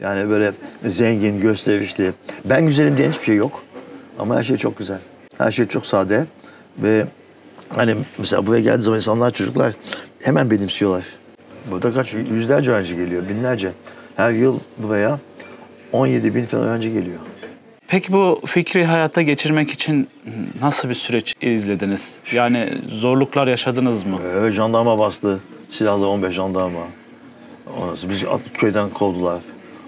Yani böyle zengin, gösterişli. Ben güzelim diyen hiçbir şey yok. Ama her şey çok güzel. Her şey çok sade. Ve hani mesela buraya geldiği zaman insanlar, çocuklar hemen benimsiyorlar. Burada kaç yüzlerce öğrenci geliyor, binlerce. Her yıl buraya 17 bin falan öğrenci geliyor. Peki bu fikri hayata geçirmek için nasıl bir süreç izlediniz? Yani zorluklar yaşadınız mı? Jandarma bastı, silahlı 15 jandarma. Biz köyden kovdular.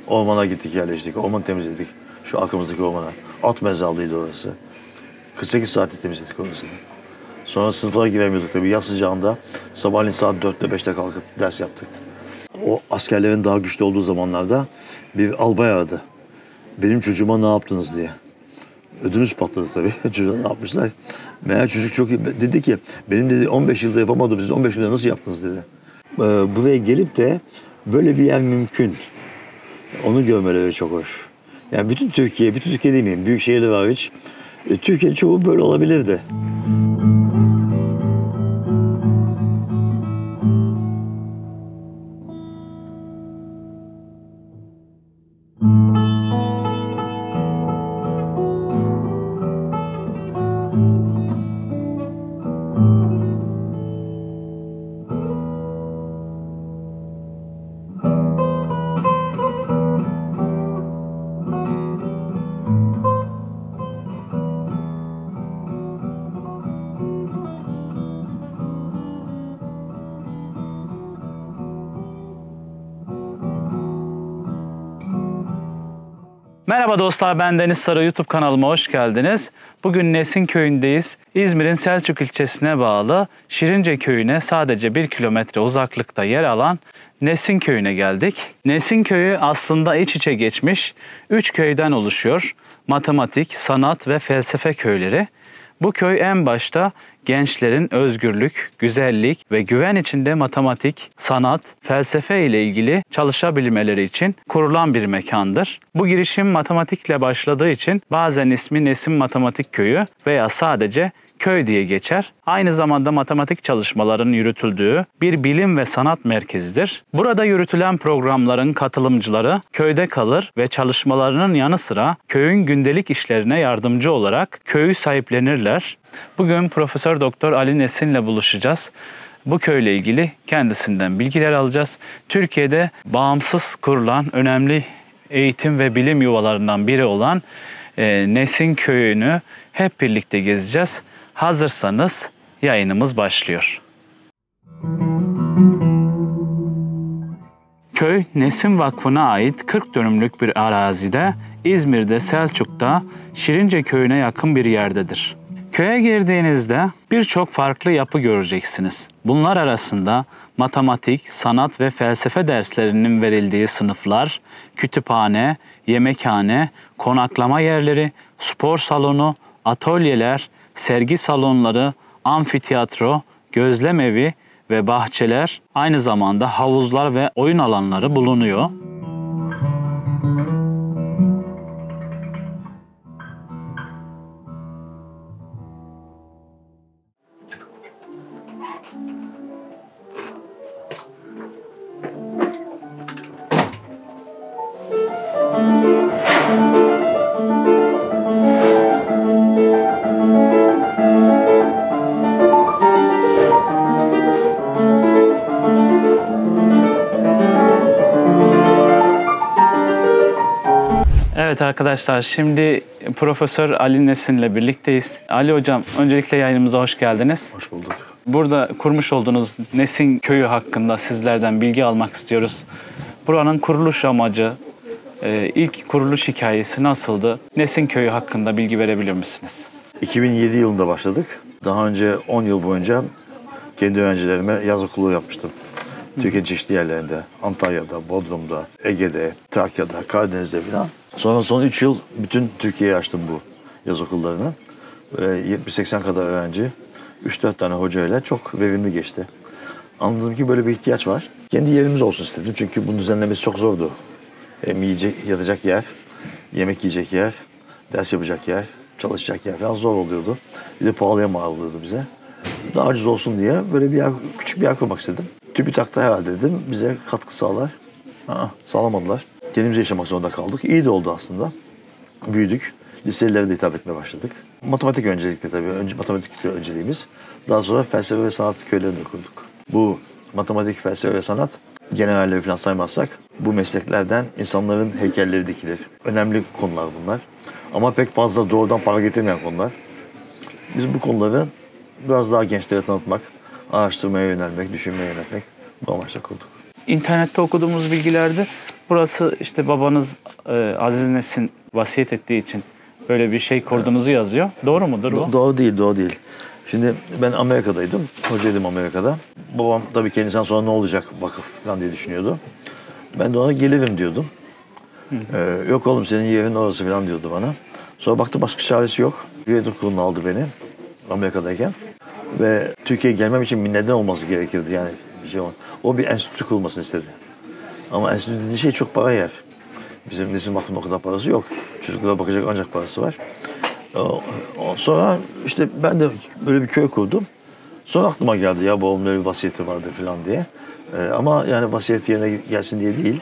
Ormana gittik, yerleştik. Ormanı temizledik. Şu arkamızdaki ormana. At mezarlığıydı orası. 48 saatte temizledik orasını. Sonra sınıflara giremiyorduk tabii. Yaz sıcağında sabahleyin saat 4'te 5'te kalkıp ders yaptık. O askerlerin daha güçlü olduğu zamanlarda bir albay aradı. Benim çocuğuma ne yaptınız diye. Ödümüz patladı tabii. Çocuğa ne yapmışlar? Meğer çocuk çok iyi. Dedi ki benim dedi 15 yılda yapamadım. Siz 15 yılda nasıl yaptınız dedi. Buraya gelip de böyle bir yer mümkün. Onu görmeleri çok hoş. Yani bütün Türkiye demeyeyim, büyük şehirler hariç, Türkiye çoğu böyle olabilirdi. Merhaba dostlar, ben Deniz Sarı, YouTube kanalıma hoş geldiniz. Bugün Nesin Köyü'ndeyiz. İzmir'in Selçuk ilçesine bağlı Şirince Köyü'ne sadece 1 kilometre uzaklıkta yer alan Nesin Köyü'ne geldik. Nesin Köyü aslında iç içe geçmiş 3 köyden oluşuyor. Matematik, sanat ve felsefe köyleri. Bu köy en başta gençlerin özgürlük, güzellik ve güven içinde matematik, sanat, felsefe ile ilgili çalışabilmeleri için kurulan bir mekandır. Bu girişim matematikle başladığı için bazen ismi Nesin Matematik Köyü veya sadece köy diye geçer. Aynı zamanda matematik çalışmalarının yürütüldüğü bir bilim ve sanat merkezidir. Burada yürütülen programların katılımcıları köyde kalır ve çalışmalarının yanı sıra köyün gündelik işlerine yardımcı olarak köyü sahiplenirler. Bugün Profesör Doktor Ali Nesin'le buluşacağız. Bu köyle ilgili kendisinden bilgiler alacağız. Türkiye'de bağımsız kurulan önemli eğitim ve bilim yuvalarından biri olan Nesin Köyü'nü hep birlikte gezeceğiz. Hazırsanız yayınımız başlıyor. Köy, Nesin Vakfı'na ait 40 dönümlük bir arazide İzmir'de Selçuk'ta Şirince Köyü'ne yakın bir yerdedir. Köye girdiğinizde birçok farklı yapı göreceksiniz. Bunlar arasında matematik, sanat ve felsefe derslerinin verildiği sınıflar, kütüphane, yemekhane, konaklama yerleri, spor salonu, atölyeler, sergi salonları, amfiteyatro, gözlem evi ve bahçeler, aynı zamanda havuzlar ve oyun alanları bulunuyor. Evet arkadaşlar, şimdi Profesör Ali Nesin'le birlikteyiz. Ali Hocam, öncelikle yayınımıza hoş geldiniz. Hoş bulduk. Burada kurmuş olduğunuz Nesin Köyü hakkında sizlerden bilgi almak istiyoruz. Buranın kuruluş amacı, ilk kuruluş hikayesi nasıldı? Nesin Köyü hakkında bilgi verebilir misiniz? 2007 yılında başladık. Daha önce 10 yıl boyunca kendi öğrencilerime yaz okulu yapmıştım. Türkiye'nin çeşitli yerlerinde, Antalya'da, Bodrum'da, Ege'de, Trakya'da, Karadeniz'de falan. Sonra son 3 yıl bütün Türkiye'ye açtım bu yaz okullarını. Böyle 70-80 kadar öğrenci, 3-4 tane hocayla çok verimli geçti. Anladım ki böyle bir ihtiyaç var. Kendi yerimiz olsun istedim çünkü bunun düzenlemesi çok zordu. Hem yatacak yer, yemek yiyecek yer, ders yapacak yer, çalışacak yer falan zor oluyordu. Bir de pahalıya mal oluyordu bize. Daha ucuz olsun diye böyle bir yer, küçük bir yer kurmak istedim. TÜBİTAK'ta herhalde dedim bize katkı sağlar. Sağlamadılar. Kendimize yaşamak zorunda kaldık. İyi de oldu aslında. Büyüdük. Liselilere de hitap etmeye başladık. Matematik öncelikle tabii. Önce matematik önceliğimiz. Daha sonra felsefe ve sanat köylerini de kurduk. Bu matematik, felsefe ve sanat generalleri falan saymazsak bu mesleklerden insanların heykelleri dikilir. Önemli konular bunlar. Ama pek fazla doğrudan para getirmeyen konular. Biz bu konuları biraz daha gençlere tanıtmak, araştırmaya yönelmek, düşünmeye yönelmek bu amaçla kurduk. İnternette okuduğumuz bilgilerde burası işte babanız Aziz Nesin vasiyet ettiği için böyle bir şey kurduğunuzu yazıyor. Doğru mudur bu? Doğru değil. Şimdi ben Amerika'daydım, hocaydım Amerika'da. Babam tabii kendisinden sonra ne olacak vakıf falan diye düşünüyordu. Ben de ona gelirim diyordum. Yok oğlum senin yerin orası falan diyordu bana. Sonra baktı başka çaresi yok. Yönetim kuruluna aldı beni Amerika'dayken. Ve Türkiye'ye gelmem için bir neden olması gerekirdi yani. O bir enstitü kurulmasını istedi. Ama enstitü dediği şey çok para yer. Bizim Nesin Vakfı'nın o kadar parası yok. Çocuklara bakacak ancak parası var. Sonra işte ben de böyle bir köy kurdum. Sonra aklıma geldi ya babamın öyle bir vasiyeti vardı falan diye. Ama yani vasiyeti yerine gelsin diye değil.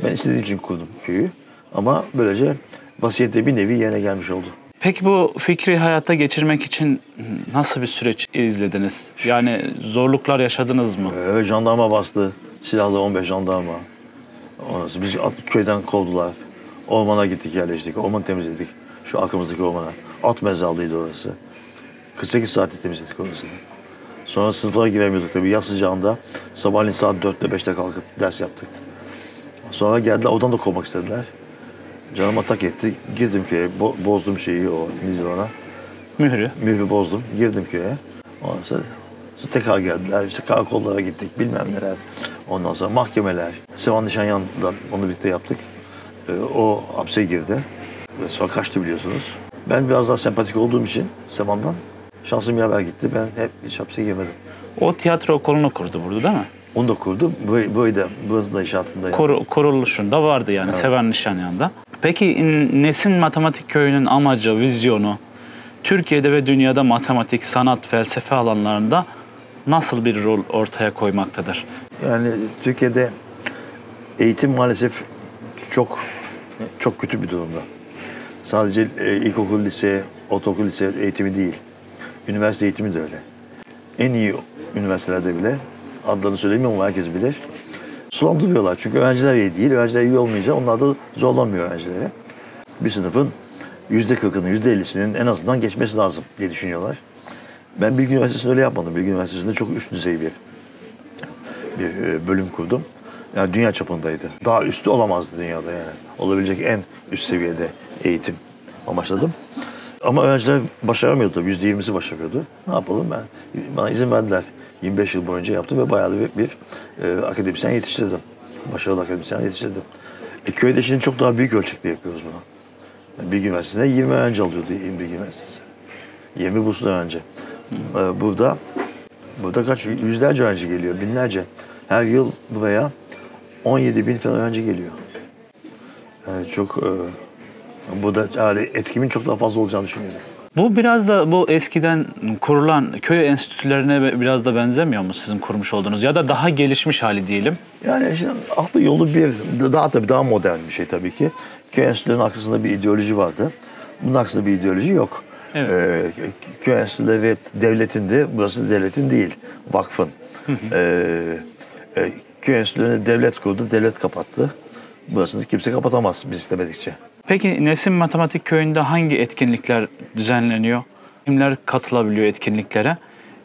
Ben istediğim için kurdum köyü. Ama böylece vasiyette bir nevi yerine gelmiş oldu. Peki bu fikri hayata geçirmek için nasıl bir süreç izlediniz? Yani zorluklar yaşadınız mı? Jandarma bastı. Silahlı 15 jandarma. Biz köyden kovdular. Ormana gittik yerleştik. Ormanı temizledik. Şu arkamızdaki ormana. At mezarlığıydı orası. 48 saatte temizledik orasını. Sonra sınıflara giremiyorduk tabii. Yaz sıcağında sabahleyin saat 4'te 5'te kalkıp ders yaptık. Sonra geldiler oradan da kovmak istediler. Canıma tak etti. Girdim köye. Bozdum şeyi o. Nedir ona? Mührü bozdum. Girdim köye. Ondan sonra tekrar geldiler. İşte karakollara gittik. Bilmem neler. Ondan sonra mahkemeler. Sevan Nişanyan'la onu birlikte yaptık. O hapse girdi. Ve sonra kaçtı biliyorsunuz. Ben biraz daha sempatik olduğum için Sevan'dan şansım yaver gitti. Ben hep hiç hapse girmedim. O tiyatro okulunu kurdu burada değil mi? Onu da kurdu. Burası da inşaatında. Yani. Kuruluşunda vardı yani evet. Sevan Nişanyan'da. Peki Nesin Matematik Köyü'nün amacı, vizyonu Türkiye'de ve dünyada matematik, sanat, felsefe alanlarında nasıl bir rol ortaya koymaktadır? Yani Türkiye'de eğitim maalesef çok kötü bir durumda. Sadece ilkokul, lise, ortaokul, lise eğitimi değil. Üniversite eğitimi de öyle. En iyi üniversitelerde bile, adlarını söylemiyorum ama herkes bilir. Sulandırıyorlar çünkü öğrenciler iyi değil. Öğrenciler iyi olmayınca onlar da zorlanmıyor öğrencilere. Bir sınıfın %40'ının, %50'sinin en azından geçmesi lazım diye düşünüyorlar. Ben Bilgi Üniversitesi'nde öyle yapmadım. Bilgi Üniversitesi'nde çok üst düzey bir bölüm kurdum. Yani dünya çapındaydı. Daha üstü olamazdı dünyada yani. Olabilecek en üst seviyede eğitim amaçladım. Ama öğrenciler başaramıyordu tabii. %20'si başarıyordu. Ne yapalım bana izin verdiler. 25 yıl boyunca yaptım ve bayağı bir akademisyen yetiştirdim. Başarılı akademisyen yetiştirdim. Köyde şimdi çok daha büyük ölçekte yapıyoruz bunu. Yani Bilgi Üniversitesi'nde 20 öğrenci alıyordu Bilgi Üniversitesi. 20 burslu öğrenci. Burada kaç yüzlerce öğrenci geliyor, binlerce. Her yıl buraya 17 bin falan öğrenci geliyor. Yani burada yani etkimin çok daha fazla olacağını düşünüyorum. Bu biraz da bu eskiden kurulan köy enstitülerine biraz da benzemiyor mu sizin kurmuş olduğunuz ya da daha gelişmiş hali diyelim? Yani şimdi aklı yolu daha modern bir şey tabii ki. Köy enstitülerinin arkasında bir ideoloji vardı. Bunun arkasında bir ideoloji yok. Evet. Köy enstitüleri devletin de, burası devletin değil, vakfın. Köy enstitülerini devlet kurdu, devlet kapattı. Burasını kimse kapatamaz biz istemedikçe. Peki Nesin Matematik Köyü'nde hangi etkinlikler düzenleniyor? Kimler katılabiliyor etkinliklere?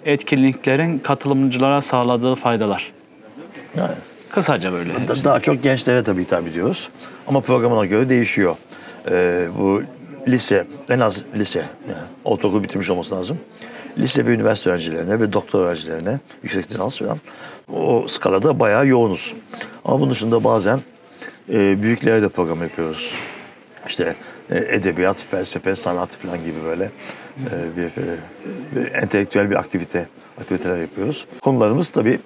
Etkinliklerin katılımcılara sağladığı faydalar. Yani, kısaca böyle. Daha çok gençlere tabii hitap ediyoruz. Ama programına göre değişiyor. Bu lise, en az lise, yani ortaokul bitirmiş olması lazım. Lise ve üniversite öğrencilerine ve doktor öğrencilerine, yüksek lisans falan o skalada bayağı yoğunuz. Ama bunun dışında bazen büyüklere de program yapıyoruz. İşte edebiyat, felsefe, sanat falan gibi böyle bir entelektüel bir aktiviteler yapıyoruz. Konularımız tabii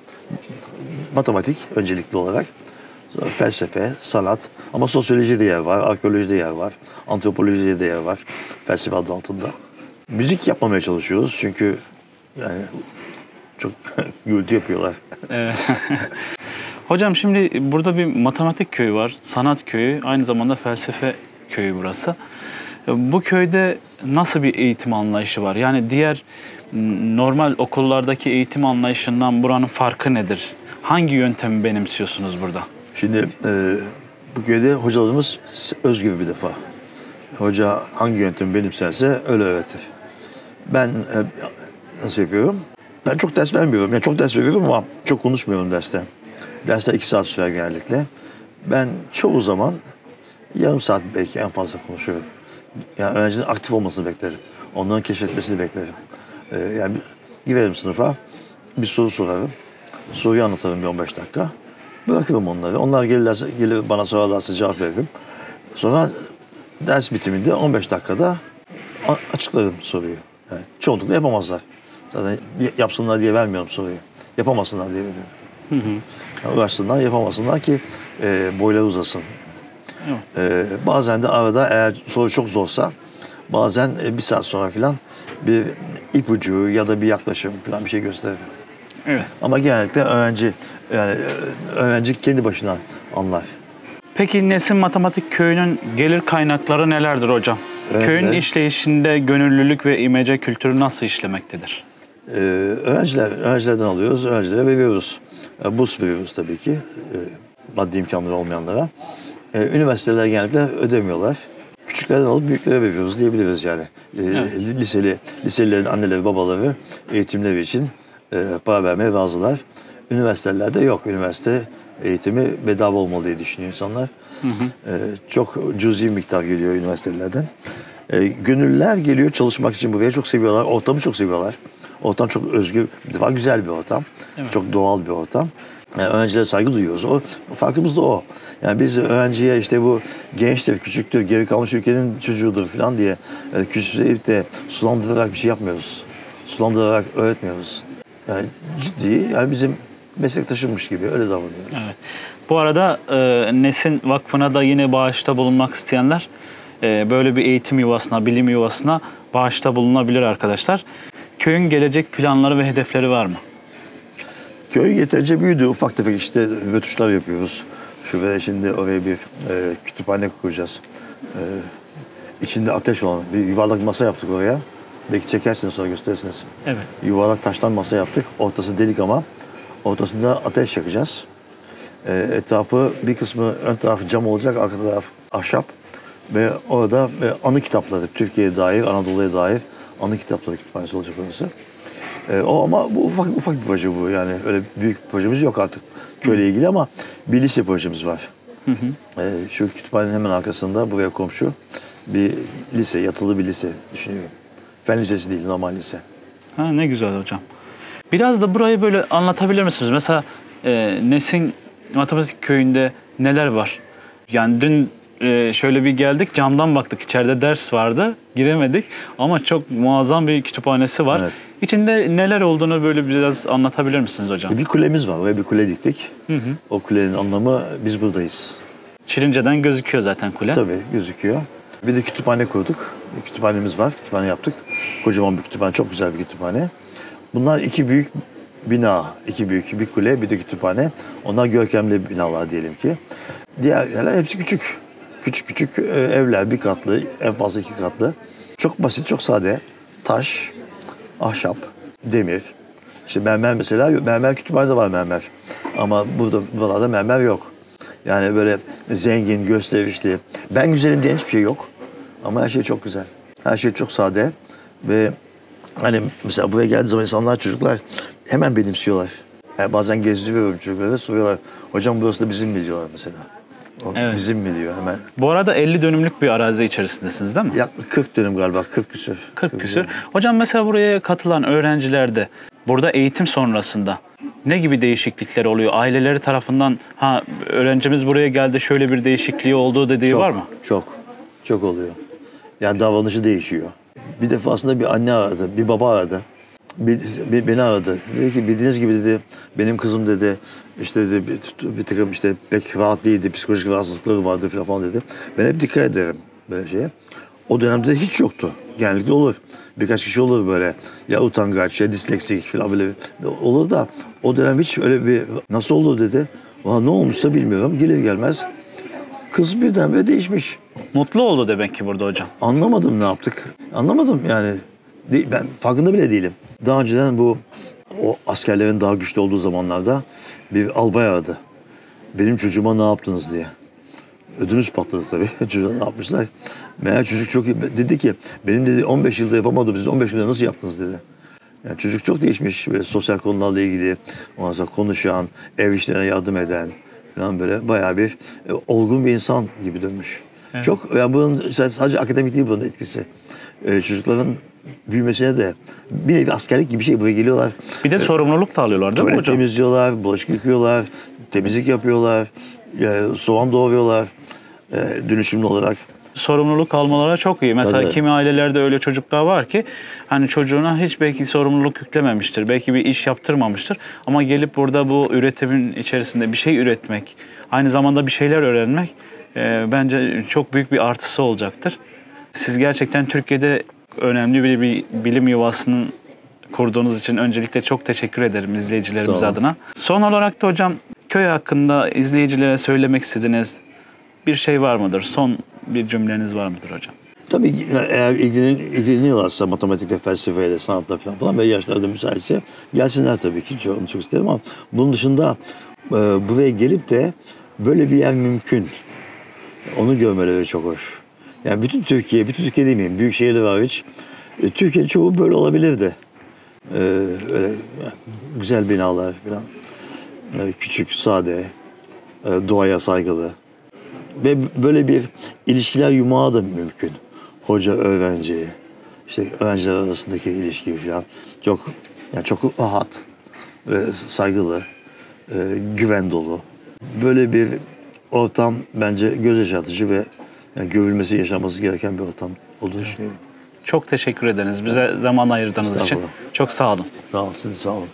matematik öncelikli olarak, felsefe, sanat ama sosyolojide yer var, arkeolojide yer var, antropolojide yer var, felsefe adı altında. Müzik yapmamaya çalışıyoruz çünkü yani çok gürültü yapıyorlar. Evet. Hocam şimdi burada bir matematik köyü var, sanat köyü, aynı zamanda felsefe köyü burası. Bu köyde nasıl bir eğitim anlayışı var? Yani diğer normal okullardaki eğitim anlayışından buranın farkı nedir? Hangi yöntemi benimsiyorsunuz burada? Şimdi bu köyde hocalarımız özgür bir defa. Hoca hangi yöntemi benimserse öyle öğretir. Ben nasıl yapıyorum? Ben çok ders vermiyorum. Yani çok ders veriyorum ama çok konuşmuyorum derste. Dersler 2 saat sürer genellikle. Ben çoğu zaman yarım saat belki en fazla konuşuyorum. Yani öğrencinin aktif olmasını beklerim. Onların keşfetmesini beklerim. Yani girerim sınıfa, bir soru sorarım. Soruyu anlatırım bir 15 dakika. Bırakırım onları. Onlar gelir bana sorarlarsa cevap veririm. Sonra ders bitiminde 15 dakikada açıklarım soruyu. Yani çoğunlukla yapamazlar. Zaten yapsınlar diye vermiyorum soruyu. Yapamasınlar diye veriyorum. Yani uğraşsınlar, yapamasınlar ki boyları uzasın. Bazen de arada eğer soru çok zorsa bazen bir saat sonra falan bir ipucu ya da bir yaklaşım falan bir şey gösteririm. Evet. Ama genellikle öğrenci kendi başına anlar. Peki Nesin Matematik Köyü'nün gelir kaynakları nelerdir hocam? Evet, Köyün evet. işleyişinde gönüllülük ve imece kültürü nasıl işlemektedir? Öğrencilerden alıyoruz, öğrencilere veriyoruz. Burs veriyoruz tabii ki, maddi imkanları olmayanlara. Üniversiteler genellikle ödemiyorlar. Küçüklerden alıp büyüklere veriyoruz diyebiliriz yani. Evet. Liselilerin anneleri, babaları eğitimleri için para vermeye razılar. Üniversitelerde yok. Üniversite eğitimi bedava olmalı diye düşünüyor insanlar. Çok cüzi miktar geliyor üniversitelerden. Gönüllüler geliyor çalışmak için buraya, çok seviyorlar. Ortamı çok seviyorlar. Ortam çok özgür, güzel bir ortam. Evet. Çok doğal bir ortam. Yani öğrencilere saygı duyuyoruz. O farkımız da o. Yani biz öğrenciye işte bu gençtir, küçüktür, geri kalmış ülkenin çocuğudur falan diye küçümseyip de sulandırarak bir şey yapmıyoruz. Sulandırarak öğretmiyoruz. Yani ciddi, yani bizim meslektaşımmış gibi öyle davranıyoruz. Evet. Bu arada Nesin Vakfı'na da yine bağışta bulunmak isteyenler böyle bir eğitim yuvasına, bilim yuvasına bağışta bulunabilir arkadaşlar. Köyün gelecek planları ve hedefleri var mı? Köy yeterince büyüdü. Ufak tefek işte rötuşlar yapıyoruz. Şuraya şimdi oraya bir kütüphane kuracağız. İçinde ateş olan bir yuvarlak masa yaptık oraya. Belki çekersiniz sonra gösterirsiniz. Evet. Yuvarlak taştan masa yaptık. Ortası delik ama ortasında ateş yakacağız. Etrafı bir kısmı ön tarafı cam olacak, arka taraf ahşap. Ve orada anı kitapları, Türkiye'ye dair, Anadolu'ya dair anı kitapları kütüphanesi olacak orası. O ama bu ufak bir proje bu. Yani öyle büyük bir projemiz yok artık köyle ilgili ama bir lise projemiz var. Şu kütüphanenin hemen arkasında buraya komşu bir lise, yatılı bir lise düşünüyorum. Fen lisesi değil, normal lise. Ha, ne güzel hocam. Biraz da burayı böyle anlatabilir misiniz? Mesela Nesin Matematik Köyü'nde neler var? Yani dün şöyle bir geldik, camdan baktık. İçeride ders vardı, giremedik. Ama çok muazzam bir kütüphanesi var. Evet. İçinde neler olduğunu böyle biraz anlatabilir misiniz hocam? Bir kulemiz var, oraya bir kule diktik. O kulenin anlamı biz buradayız. Şirince'den gözüküyor zaten kule. Tabii gözüküyor. Bir de kütüphane kurduk. Bir kütüphanemiz var, kütüphane yaptık. Kocaman bir kütüphane, çok güzel bir kütüphane. Bunlar iki büyük bina, iki büyük, bir kule, bir de kütüphane. Onlar görkemli binalar diyelim ki. Diğer yerler hepsi küçük. Küçük evler, bir katlı, en fazla 2 katlı. Çok basit, çok sade. Taş, ahşap, demir. İşte mermer mesela, mermer kütüphanede var mermer. Ama buralarda mermer yok. Yani böyle zengin, gösterişli. Ben güzelim diyen hiçbir şey yok. Ama her şey çok güzel. Her şey çok sade. Ve hani mesela buraya geldiği zaman insanlar, çocuklar hemen benimsiyorlar. Yani bazen gezdiriyorum çocukları, soruyorlar. Hocam burası da bizim mi diyorlar mesela. Evet. Bizim mi diyor hemen. Bu arada 50 dönümlük bir arazi içerisindesiniz değil mi? Yaklaşık 40 dönüm galiba, 40 küsür. 40 küsür. Hocam mesela buraya katılan öğrencilerde burada eğitim sonrasında ne gibi değişiklikler oluyor? Aileleri tarafından öğrencimiz buraya geldi şöyle bir değişikliği olduğu dediği var mı? Çok oluyor. Yani davranışı değişiyor. Bir defasında bir anne aradı, bir baba aradı. Beni aradı. Dedi ki bildiğiniz gibi dedi, benim kızım dedi, işte dedi, bir takım işte pek rahat değildi, psikolojik rahatsızlıkları vardı falan dedi. Ben hep dikkat ederim böyle şeye. O dönemde hiç yoktu. Genellikle olur. Birkaç kişi olur böyle. Ya utangaç, ya disleksik falan böyle olur da o dönem hiç öyle bir nasıl olur dedi. Valla ne olmuşsa bilmiyorum. Gelir gelmez kız birdenbire değişmiş. Mutlu oldu demek ki burada hocam. Anlamadım ne yaptık. Anlamadım yani. Ben farkında bile değilim. Daha önceden o askerlerin daha güçlü olduğu zamanlarda bir albay aradı. Benim çocuğuma ne yaptınız diye. Ödümüz patladı tabii. Çocuğa ne yapmışlar. Meğer çocuk çok iyi. Dedi ki benim dedi 15 yılda yapamadım. Siz 15 yılda nasıl yaptınız dedi. Yani çocuk çok değişmiş. Böyle sosyal konularla ilgili. Ondan sonra konuşan, ev işlerine yardım eden falan böyle bayağı bir olgun bir insan gibi dönmüş. Evet. Çok yani bunun sadece akademik değil bunun etkisi. Çocukların büyümesine de bir nevi askerlik gibi bir şey buraya geliyorlar. Bir de sorumluluk da alıyorlar değil mi hocam? Tuvalet temizliyorlar, bulaşık yıkıyorlar, temizlik yapıyorlar, soğan doğruyorlar dönüşümlü olarak. Sorumluluk almaları çok iyi. Mesela Tabii. kimi ailelerde öyle çocuklar var ki hani çocuğuna hiç belki sorumluluk yüklememiştir. Belki bir iş yaptırmamıştır. Ama gelip burada bu üretimin içerisinde bir şey üretmek, aynı zamanda bir şeyler öğrenmek bence çok büyük bir artısı olacaktır. Siz gerçekten Türkiye'de önemli bir bilim yuvasının kurduğunuz için öncelikle çok teşekkür ederim izleyicilerimiz adına. Son olarak da hocam köy hakkında izleyicilere söylemek istediğiniz bir şey var mıdır? Son bir cümleniz var mıdır hocam? Tabii eğer ilgileniyorlarsa matematikle, felsefeyle, sanatla falan ve yaşlarda müsaitse gelsinler tabii ki. Onu çok isterim ama bunun dışında buraya gelip de böyle bir yer mümkün. Onu görmeleri çok hoş. Yani bütün Türkiye demeyeyim, büyük şehirler hariç, Türkiye'nin çoğu böyle olabilirdi. Öyle yani, güzel binalar falan, küçük, sade, doğaya saygılı. Ve böyle bir ilişkiler yumağı da mümkün. Hoca, öğrenci, işte öğrenciler arasındaki ilişki falan çok rahat ve saygılı, güven dolu. Böyle bir ortam bence göz yaşartıcı ve yani görülmesi, yaşanması gereken bir ortam olduğunu düşünüyorum. Çok teşekkür ederiz bize zaman ayırdığınız için. Çok sağ olun. Sağ olun, siz de sağ olun.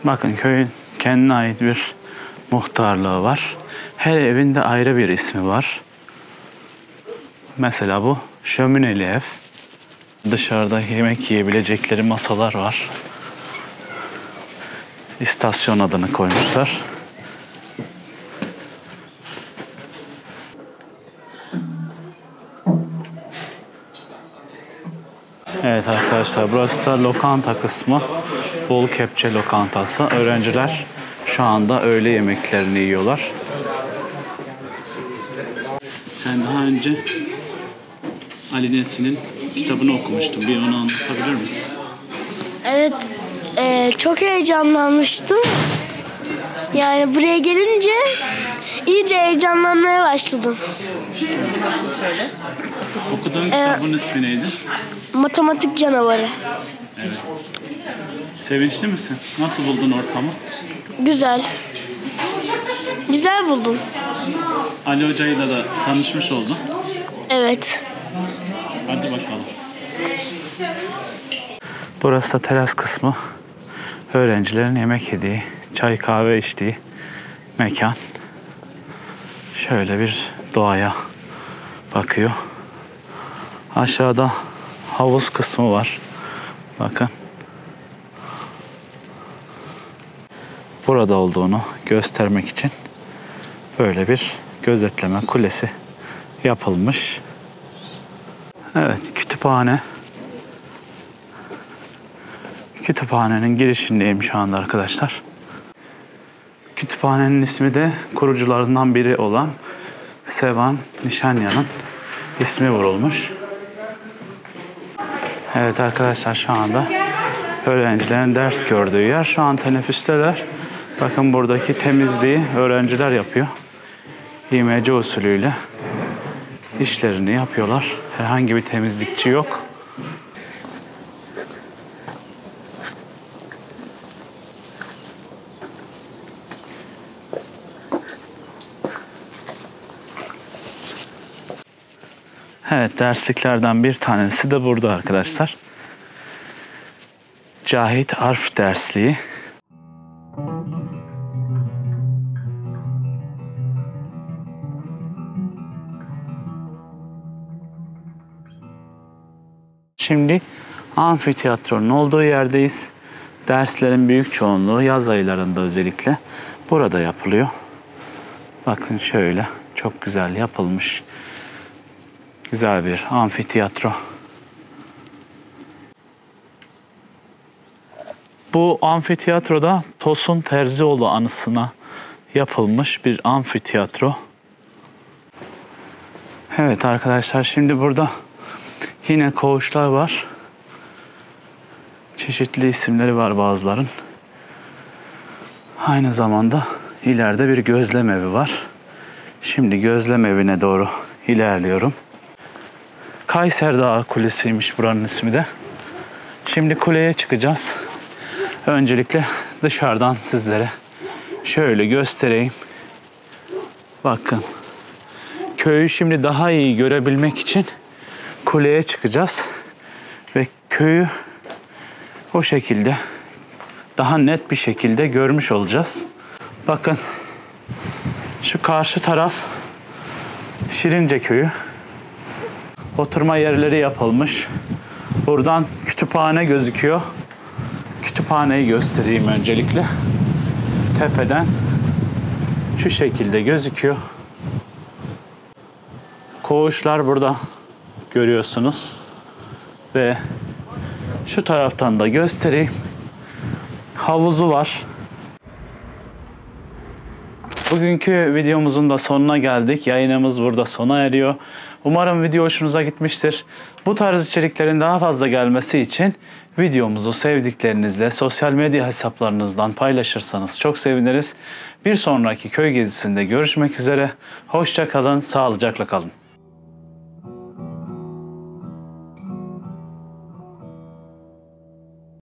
Bakın köyün kendine ait bir muhtarlığı var. Her evinde ayrı bir ismi var. Mesela bu şömineli ev. Dışarıda yemek yiyebilecekleri masalar var. İstasyon adını koymuşlar. Evet arkadaşlar, burası da lokanta kısmı. Bol Kepçe lokantası. Öğrenciler şu anda öğle yemeklerini yiyorlar. Sen daha önce Ali Nesin'in kitabını okumuştun. Bir onu anlatabilir misin? Evet, çok heyecanlanmıştım. Yani buraya gelince iyice heyecanlanmaya başladım. Okuduğun kitabın ismi neydi? Matematik canavarı. Evet. Sevinçli misin? Nasıl buldun ortamı? Güzel. Güzel buldum. Ali Hoca'yla da tanışmış oldun. Evet. Hadi bakalım. Burası da teras kısmı. Öğrencilerin yemek yediği, çay kahve içtiği mekan. Şöyle bir doğaya bakıyor. Aşağıda havuz kısmı var. Bakın. Burada olduğunu göstermek için böyle bir gözetleme kulesi yapılmış. Evet, kütüphane. Kütüphanenin girişindeyim şu anda arkadaşlar. Kütüphanenin ismi de kurucularından biri olan Sevan Nişanyan'ın ismi vurulmuş. Evet arkadaşlar, şu anda öğrencilerin ders gördüğü yer. Şu an teneffüsteler. Bakın buradaki temizliği öğrenciler yapıyor. İMC usulüyle işlerini yapıyorlar. Herhangi bir temizlikçi yok. Evet, dersliklerden bir tanesi de burada arkadaşlar. Cahit Arf dersliği. Şimdi Amfiteyatronun olduğu yerdeyiz. Derslerin büyük çoğunluğu yaz aylarında özellikle burada yapılıyor. Bakın şöyle çok güzel yapılmış. Güzel bir amfiteyatro. Bu amfiteyatroda Tosun Terzioğlu anısına yapılmış bir amfiteyatro. Evet arkadaşlar, şimdi burada yine koğuşlar var. Çeşitli isimleri var bazıların. Aynı zamanda ileride bir gözlem evi var. Şimdi gözlem evine doğru ilerliyorum. Kayser Dağı Kulesi'ymiş buranın ismi de. Şimdi kuleye çıkacağız. Öncelikle dışarıdan sizlere şöyle göstereyim. Bakın. Köyü şimdi daha iyi görebilmek için kuleye çıkacağız. Ve köyü o şekilde daha net bir şekilde görmüş olacağız. Bakın. Şu karşı taraf Şirince Köyü. Oturma yerleri yapılmış. Buradan kütüphane gözüküyor. Kütüphaneyi göstereyim öncelikle. Tepeden şu şekilde gözüküyor. Koğuşlar burada görüyorsunuz. Ve şu taraftan da göstereyim. Havuzu var. Bugünkü videomuzun da sonuna geldik. Yayınımız burada sona eriyor. Umarım video hoşunuza gitmiştir. Bu tarz içeriklerin daha fazla gelmesi için videomuzu sevdiklerinizle sosyal medya hesaplarınızdan paylaşırsanız çok seviniriz. Bir sonraki köy gezisinde görüşmek üzere. Hoşça kalın, sağlıcakla kalın.